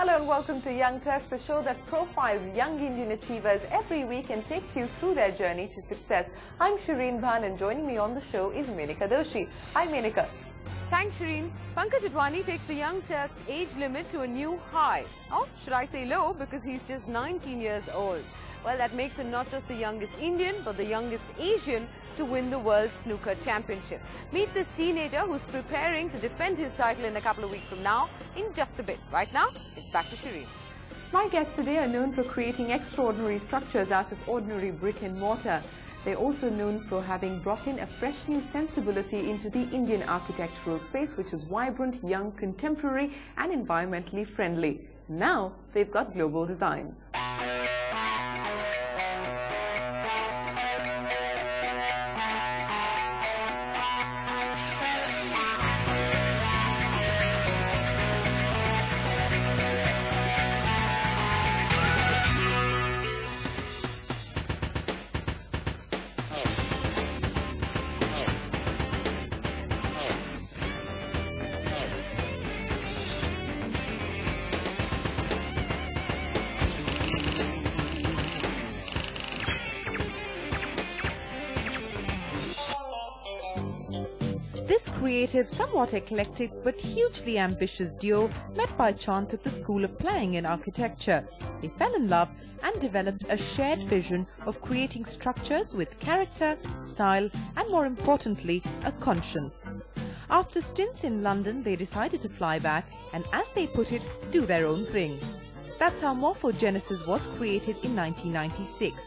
Hello and welcome to Young Turks, the show that profiles young Indian achievers every week and takes you through their journey to success. I'm Shireen Bhan and joining me on the show is Menika Doshi. Hi Menika. Thanks Shireen. Pankaj Advani takes the Young Turks age limit to a new high. Or should I say low, because he's just 19 years old. Well, that makes him not just the youngest Indian, but the youngest Asian to win the World Snooker Championship. Meet this teenager who's preparing to defend his title in a couple of weeks from now in just a bit. Right now, it's back to Shireen. My guests today are known for creating extraordinary structures out of ordinary brick and mortar. They're also known for having brought in a fresh new sensibility into the Indian architectural space, which is vibrant, young, contemporary and environmentally friendly. Now, they've got global designs. This creative, somewhat eclectic but hugely ambitious duo met by chance at the School of Planning and Architecture. They fell in love and developed a shared vision of creating structures with character, style and, more importantly, a conscience. After stints in London, they decided to fly back and, as they put it, do their own thing. That's how Morphogenesis was created in 1996.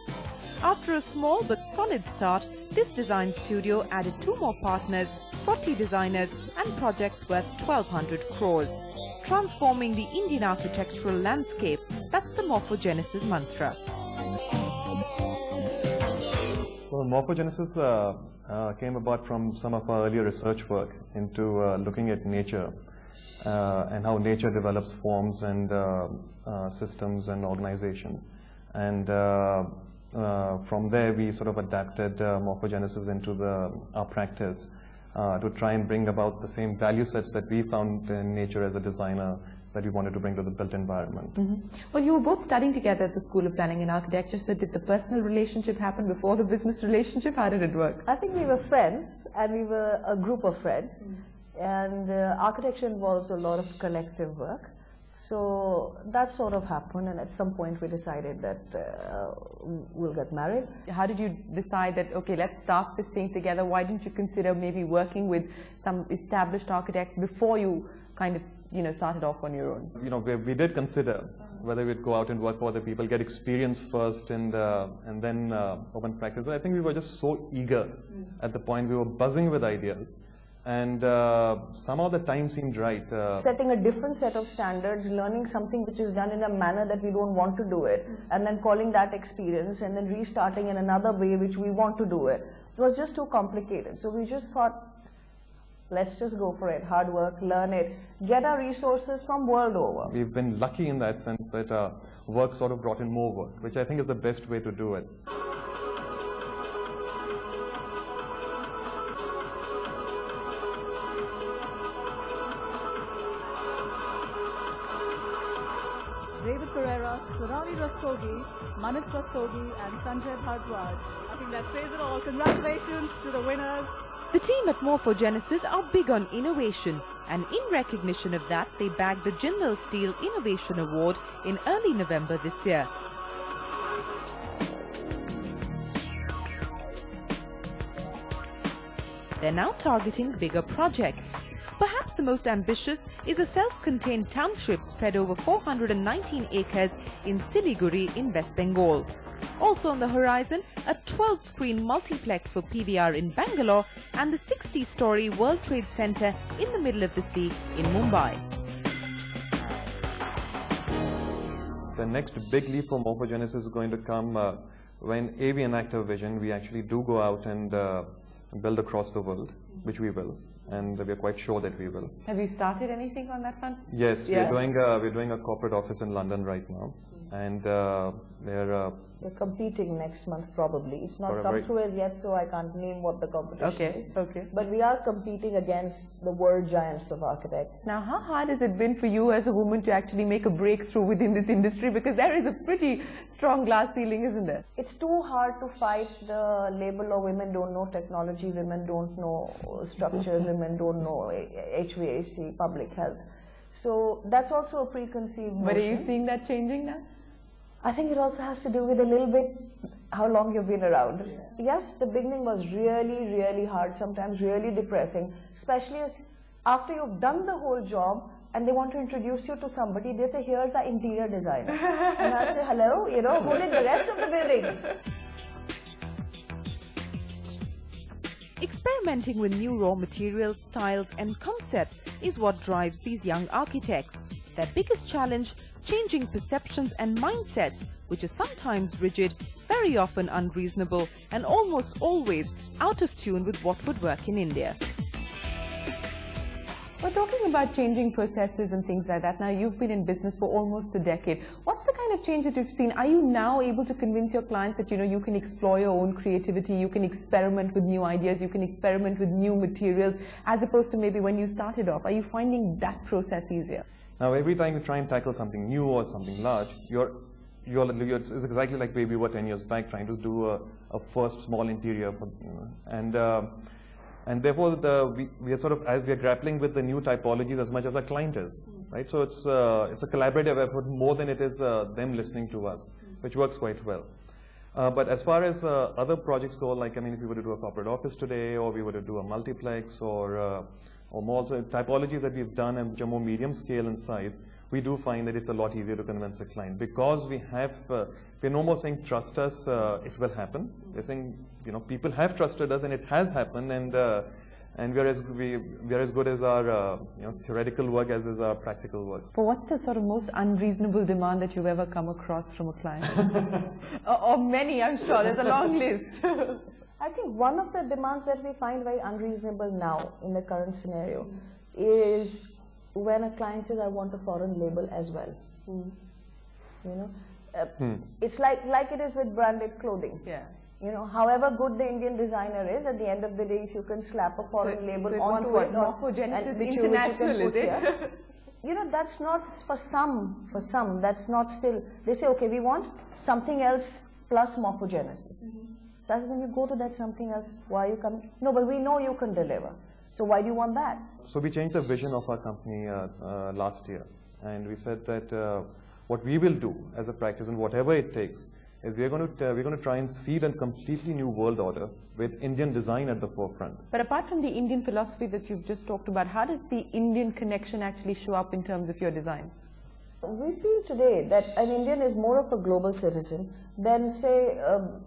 After a small but solid start, this design studio added 2 more partners, 40 designers and projects worth 1,200 crores. Transforming the Indian architectural landscape, that's the Morphogenesis mantra. Well, Morphogenesis came about from some of our earlier research work into looking at nature and how nature develops forms and systems and organizations. And from there, we sort of adapted Morphogenesis into our practice to try and bring about the same value sets that we found in nature as a designer that we wanted to bring to the built environment. Well, you were both studying together at the School of Planning and Architecture, so did the personal relationship happen before the business relationship? How did it work? I think we were friends, and we were a group of friends, and architecture involves a lot of collective work. So that sort of happened, and at some point we decided that we'll get married. How did you decide that, okay, let's start this thing together? Why didn't you consider maybe working with some established architects before you kind of, started off on your own? We did consider whether we'd go out and work for other people, get experience first, and then open practice. But I think we were just so eager at the point. We were buzzing with ideas. And somehow the time seemed right. Setting a different set of standards, learning something which is done in a manner that we don't want to do it, and then calling that experience, and then restarting in another way which we want to do it. It was just too complicated. So we just thought, let's just go for it. Hard work, learn it, get our resources from world over. We've been lucky in that sense that work sort of brought in more work, which I think is the best way to do it. David Pereira, Sonali Rastogi, Manik Rastogi and Sanjay Bhardwaj. I think that says it all. Congratulations to the winners. The team at Morphogenesis are big on innovation, and in recognition of that, they bagged the Jindal Steel Innovation Award in early November this year. They're now targeting bigger projects. Perhaps the most ambitious is a self-contained township spread over 419 acres in Siliguri in West Bengal. Also on the horizon, a 12-screen multiplex for PVR in Bangalore and the 60-story World Trade Center in the middle of the sea in Mumbai. The next big leap for Morphogenesis is going to come when AV and Active Vision, we actually do go out and build across the world. which we will, and we are quite sure that we will. Have you started anything on that front? Yes, we're doing a corporate office in London right now, and we're competing next month probably. It's not come through as yet, so I can't name what the competition is. Okay. But we are competing against the world giants of architects. Now, how hard has it been for you as a woman to actually make a breakthrough within this industry? Because there is a pretty strong glass ceiling, isn't there? It's too hard to fight the label of women don't know technology, women don't know structures, women don't know HVAC, public health. So that's also a preconceived notion. But are you seeing that changing now? I think it also has to do with a little bit how long you've been around. Yes, the beginning was really, really hard, sometimes really depressing, especially as after you've done the whole job and they want to introduce you to somebody, they say, here's our interior designer. And I say, hello, you know, who did the rest of the building? Experimenting with new raw materials, styles and concepts is what drives these young architects. Their biggest challenge, changing perceptions and mindsets, which is sometimes rigid, very often unreasonable, and almost always out of tune with what would work in India. We're talking about changing processes and things like that. Now, you've been in business for almost a decade. What's the kind of changes you've seen? Are you now able to convince your clients that, you know, you can explore your own creativity, you can experiment with new ideas, you can experiment with new materials, as opposed to maybe when you started off? Are you finding that process easier? Now, every time you try and tackle something new or something large, it's exactly like we were 10 years back trying to do a first small interior, for, you know, and therefore we are sort of, as we are grappling with the new typologies as much as our client is, right? So it's a collaborative effort more than it is them listening to us, which works quite well. But as far as other projects go, like, I mean, if we were to do a corporate office today, or we were to do a multiplex, or more typologies that we've done and which are more medium scale in size, we do find that it's a lot easier to convince a client, because we have, we're no more saying trust us, it will happen. We're saying, you know, people have trusted us and it has happened, and we are as good as our you know, theoretical work as is our practical work. But what's the sort of most unreasonable demand that you've ever come across from a client? or many, I'm sure. There's a long list. I think one of the demands that we find very unreasonable now in the current scenario is when a client says, I want a foreign label as well. You know, it's like it is with branded clothing. Yeah. You know, however good the Indian designer is, at the end of the day, if you can slap a foreign label onto it, Morphogenesis International, is it? You know, that's not for some, that's not still, they say, okay, we want something else plus morphogenesis. So then you go to that something else, why are you coming? No, but we know you can deliver. So why do you want that? So we changed the vision of our company last year, and we said that what we will do as a practice, and whatever it takes, is we're going to try and seed a completely new world order with Indian design at the forefront. But apart from the Indian philosophy that you've just talked about, how does the Indian connection actually show up in terms of your design? We feel today that an Indian is more of a global citizen than, say,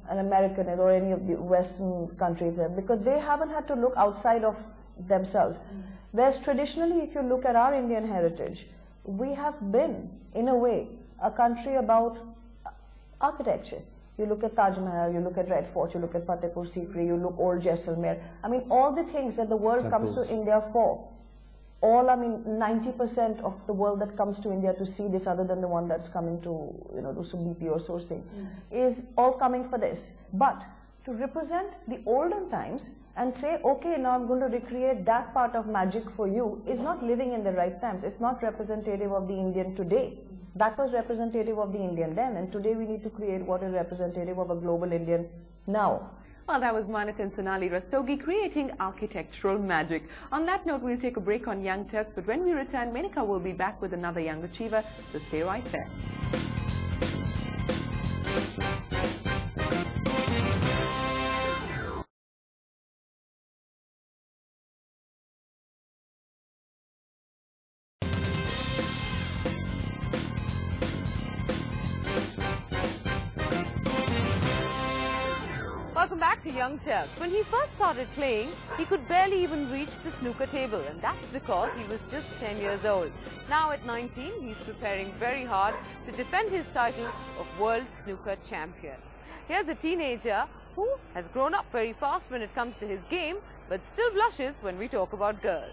an American or any of the Western countries, because they haven't had to look outside of themselves. Whereas traditionally, if you look at our Indian heritage, we have been, in a way, a country about architecture. You look at Taj Mahal, you look at Red Fort, you look at Fatehpur Sikri, you look Old Jaisalmer. I mean, all the things that the world comes to India for. All, I mean, 90% of the world that comes to India to see this, other than the one that's coming to, you know, do some BP or sourcing, is all coming for this. But to represent the olden times and say, okay, now I'm going to recreate that part of magic for you, is not living in the right times. It's not representative of the Indian today. That was representative of the Indian then, and today we need to create what is representative of a global Indian now. Well, that was Manat and Sonali Rastogi creating architectural magic. On that note, we'll take a break on Young Turks, but when we return, Menika will be back with another young achiever, so stay right there. Welcome back to Young Turks. When he first started playing, he could barely even reach the snooker table, and that's because he was just 10 years old. Now at 19, he's preparing very hard to defend his title of World Snooker Champion. Here's a teenager who has grown up very fast when it comes to his game, but still blushes when we talk about girls.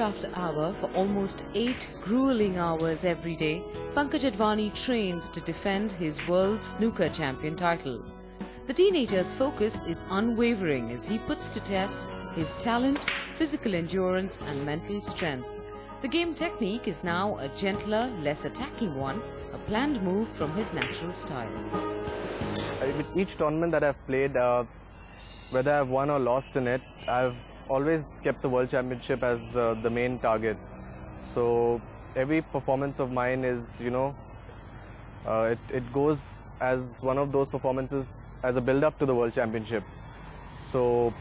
After hour, for almost 8 grueling hours every day, Pankaj Advani trains to defend his World Snooker Champion title. The teenager's focus is unwavering as he puts to test his talent, physical endurance and mental strength. The game technique is now a gentler, less attacking one, a planned move from his natural style. With each tournament that I've played, whether I've won or lost in it, I've always kept the World Championship as the main target. So every performance of mine is, it goes as one of those performances as a build-up to the World Championship. So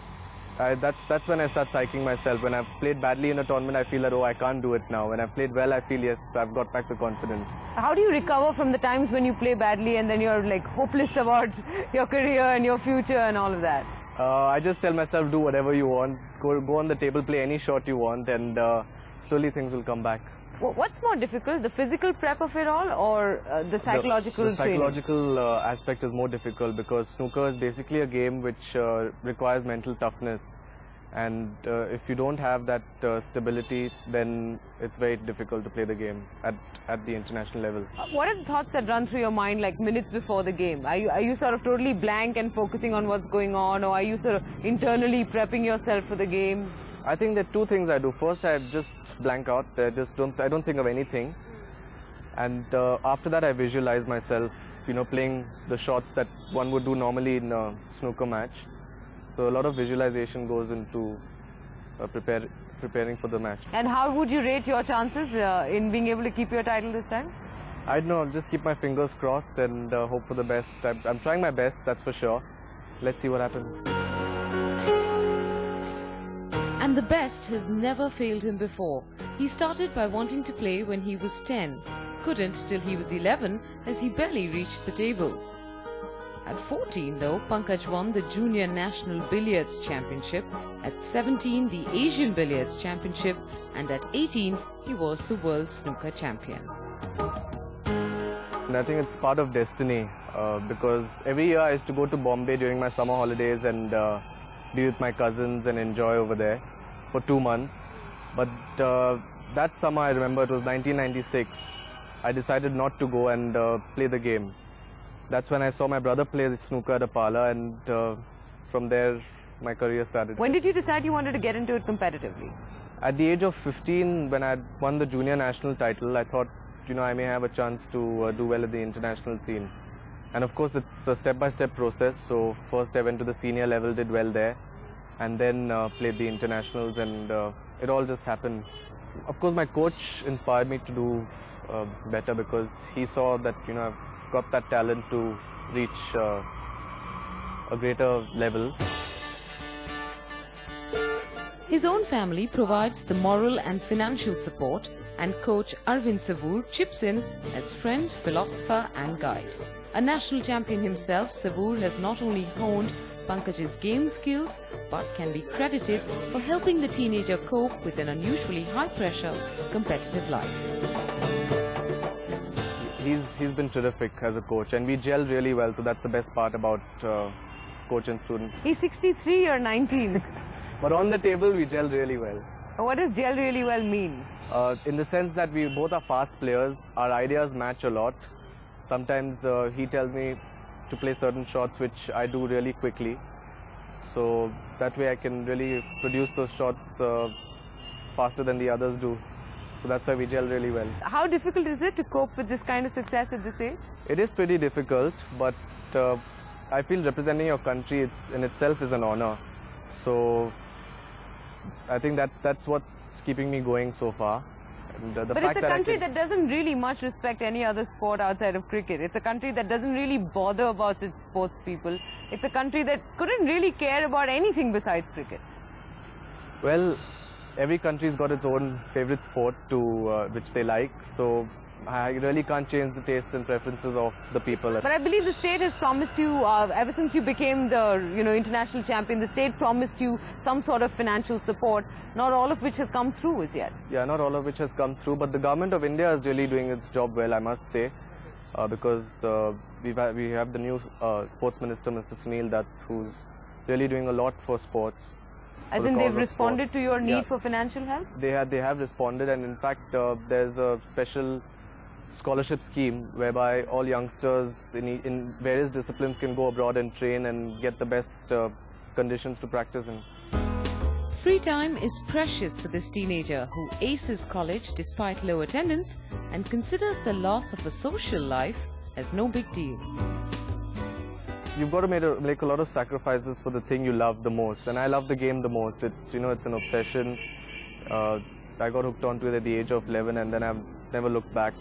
that's when I start psyching myself. When I've played badly in a tournament, I feel that, oh, I can't do it now. When I've played well, I feel, yes, I've got back the confidence. How do you recover from the times when you play badly and then you're like hopeless about your career and your future and all of that? I just tell myself, do whatever you want, go on the table, play any shot you want, and slowly things will come back. What's more difficult, the physical prep of it all or the psychological The psychological aspect is more difficult because snooker is basically a game which requires mental toughness, and if you don't have that stability, then it's very difficult to play the game at the international level. What are the thoughts that run through your mind like minutes before the game? Are you sort of totally blank and focusing on what's going on, or are you sort of internally prepping yourself for the game? I think there are two things I do. First, I just blank out. I don't think of anything, and after that, I visualize myself, playing the shots that one would do normally in a snooker match. So a lot of visualization goes into preparing for the match. And how would you rate your chances in being able to keep your title this time? I don't know. I'll just keep my fingers crossed and hope for the best. I'm trying my best, that's for sure. Let's see what happens. And the best has never failed him before. He started by wanting to play when he was 10. Couldn't till he was 11 as he barely reached the table. At 14 though, Pankaj won the Junior National Billiards Championship, at 17 the Asian Billiards Championship, and at 18 he was the World Snooker Champion. And I think it's part of destiny because every year I used to go to Bombay during my summer holidays and be with my cousins and enjoy over there for 2 months. But that summer, I remember, it was 1996, I decided not to go and play the game. That's when I saw my brother play snooker at a parlour, and from there my career started. When did you decide you wanted to get into it competitively? At the age of 15, when I won the junior national title, I thought, I may have a chance to do well at the international scene. And of course, it's a step-by-step process. So first I went to the senior level, did well there, and then played the internationals, and it all just happened. Of course, my coach inspired me to do better because he saw that, I've got that talent to reach a greater level. His own family provides the moral and financial support, and coach Arvind Savur chips in as friend, philosopher and guide. A national champion himself, Savur has not only honed Pankaj's game skills, but can be credited for helping the teenager cope with an unusually high-pressure, competitive life. He's been terrific as a coach, and we gel really well, so that's the best part about coach and student. He's 63, you're 19. But on the table, we gel really well. What does gel really well mean? In the sense that we both are fast players, our ideas match a lot. Sometimes he tells me to play certain shots which I do really quickly. So that way I can really produce those shots faster than the others do. So that's why we gel really well. How difficult is it to cope with this kind of success at this age? It is pretty difficult, but I feel representing your country in itself is an honor. So I think that's what's keeping me going so far. And, but it's a country that doesn't really much respect any other sport outside of cricket. It's a country that doesn't really bother about its sports people. It's a country that couldn't really care about anything besides cricket. Well, every country's got its own favorite sport which they like. So I really can't change the tastes and preferences of the people. But I believe the state has promised you, ever since you became the international champion, the state promised you some sort of financial support, not all of which has come through as yet. Yeah, not all of which has come through, but the government of India is really doing its job well, I must say, because we have the new sports minister, Mr. Sunil Dutt, who's really doing a lot for sports. As in they've responded to your need for financial help? They have responded, and in fact there's a special scholarship scheme whereby all youngsters in various disciplines can go abroad and train and get the best conditions to practice in. Free time is precious for this teenager who aces college despite low attendance and considers the loss of a social life as no big deal. You've got to make a lot of sacrifices for the thing you love the most, and I love the game the most. It's it's an obsession. I got hooked onto it at the age of 11, and then I've never looked back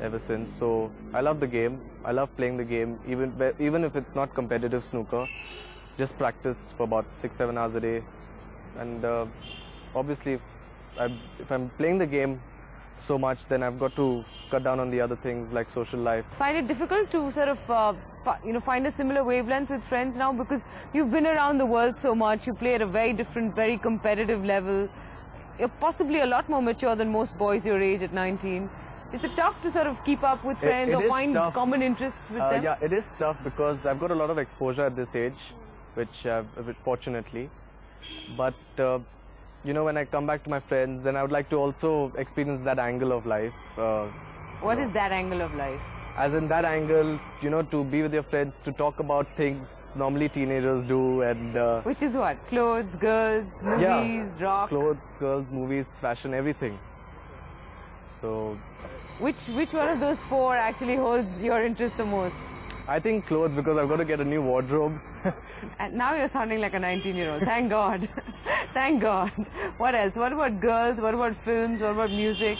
ever since. So I love the game. I love playing the game, even if it's not competitive snooker. Just practice for about 6-7 hours a day, and obviously, if I'm playing the game so much, then I've got to cut down on the other things like social life. Find it difficult to sort of find a similar wavelength with friends now, because you've been around the world so much, you play at a very different, very competitive level. You're possibly a lot more mature than most boys your age at 19. Is it tough to sort of keep up with friends or find common interests with them? Yeah, it is tough because I've got a lot of exposure at this age, which fortunately. But when I come back to my friends, then I would like to also experience that angle of life. What is that angle of life? As in that angle, to be with your friends, to talk about things normally teenagers do, and which is what? Clothes, girls, movies, rock. Clothes, girls, movies, fashion, everything. So, which one of those four actually holds your interest the most? I think clothes, because I've got to get a new wardrobe. And now you're sounding like a 19-year-old. Thank God. Thank God. What else? What about girls? What about films? What about music?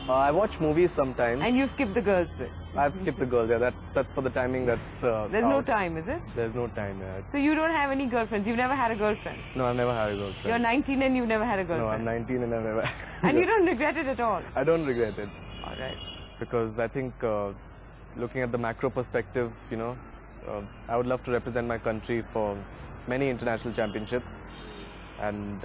I watch movies sometimes. And you skip the girls bit? I've skipped the girls, yeah. That's for the timing, that's... There's no time, is it? There's no time, yeah. So you don't have any girlfriends? You've never had a girlfriend? No, I've never had a girlfriend. You're 19 and you've never had a girlfriend? No, I'm 19 and I've never had a And you don't regret it at all? I don't regret it. Alright. Because I think, looking at the macro perspective, I would love to represent my country for many international championships, and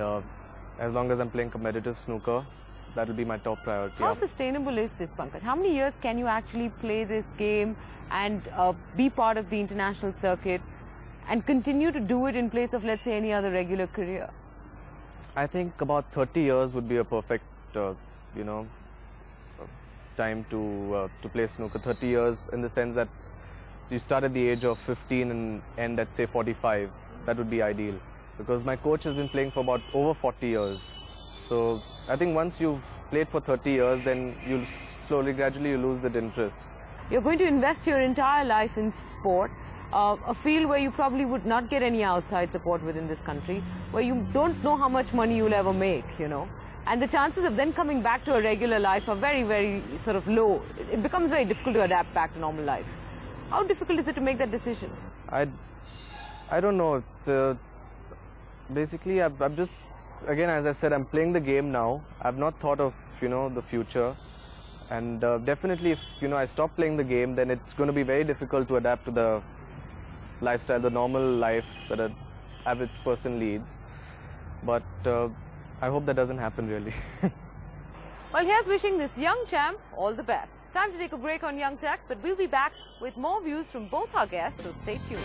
as long as I'm playing competitive snooker, that will be my top priority. How sustainable is this, Pankaj? How many years can you actually play this game and be part of the international circuit and continue to do it in place of, let's say, any other regular career? I think about 30 years would be a perfect, time to play snooker. 30 years in the sense that you start at the age of 15 and end at, say, 45. That would be ideal, because my coach has been playing for about over 40 years. So I think once you've played for 30 years, then you'll slowly, gradually you lose that interest. You're going to invest your entire life in sport, a field where you probably would not get any outside support within this country, where you don't know how much money you'll ever make, And the chances of then coming back to a regular life are very, very sort of low. It becomes very difficult to adapt back to normal life. How difficult is it to make that decision? I don't know. It's basically I'm just, again, as I said, I'm playing the game now. I've not thought of the future, and definitely if I stop playing the game, then it's going to be very difficult to adapt to the lifestyle, the normal life that an average person leads. But I hope that doesn't happen, really. Well, here's wishing this young champ all the best. Time to take a break on Young Turks, but we'll be back with more views from both our guests, so stay tuned.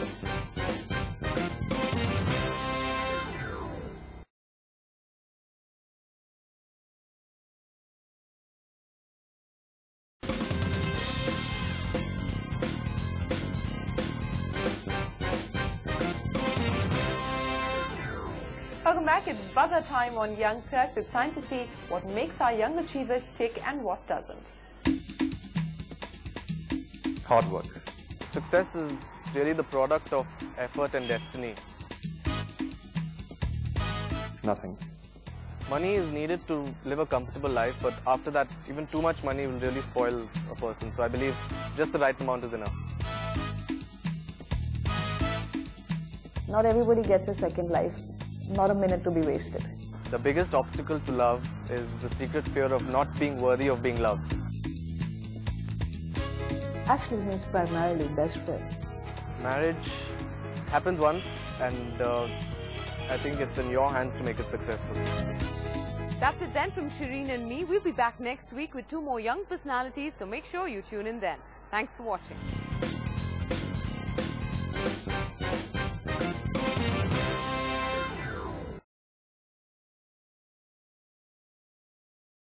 Welcome back. It's buzzer time on Young Turks. It's time to see what makes our young achievers tick and what doesn't. Hard work. Success is really the product of effort and destiny. Nothing. Money is needed to live a comfortable life, but after that, even too much money will really spoil a person. So I believe just the right amount is enough. Not everybody gets a second life. Not a minute to be wasted. The biggest obstacle to love is the secret fear of not being worthy of being loved. actually means primarily best friend. Marriage happens once, and I think it's in your hands to make it successful. That's it then from Shireen and me. We'll be back next week with 2 more young personalities, so make sure you tune in then. Thanks for watching.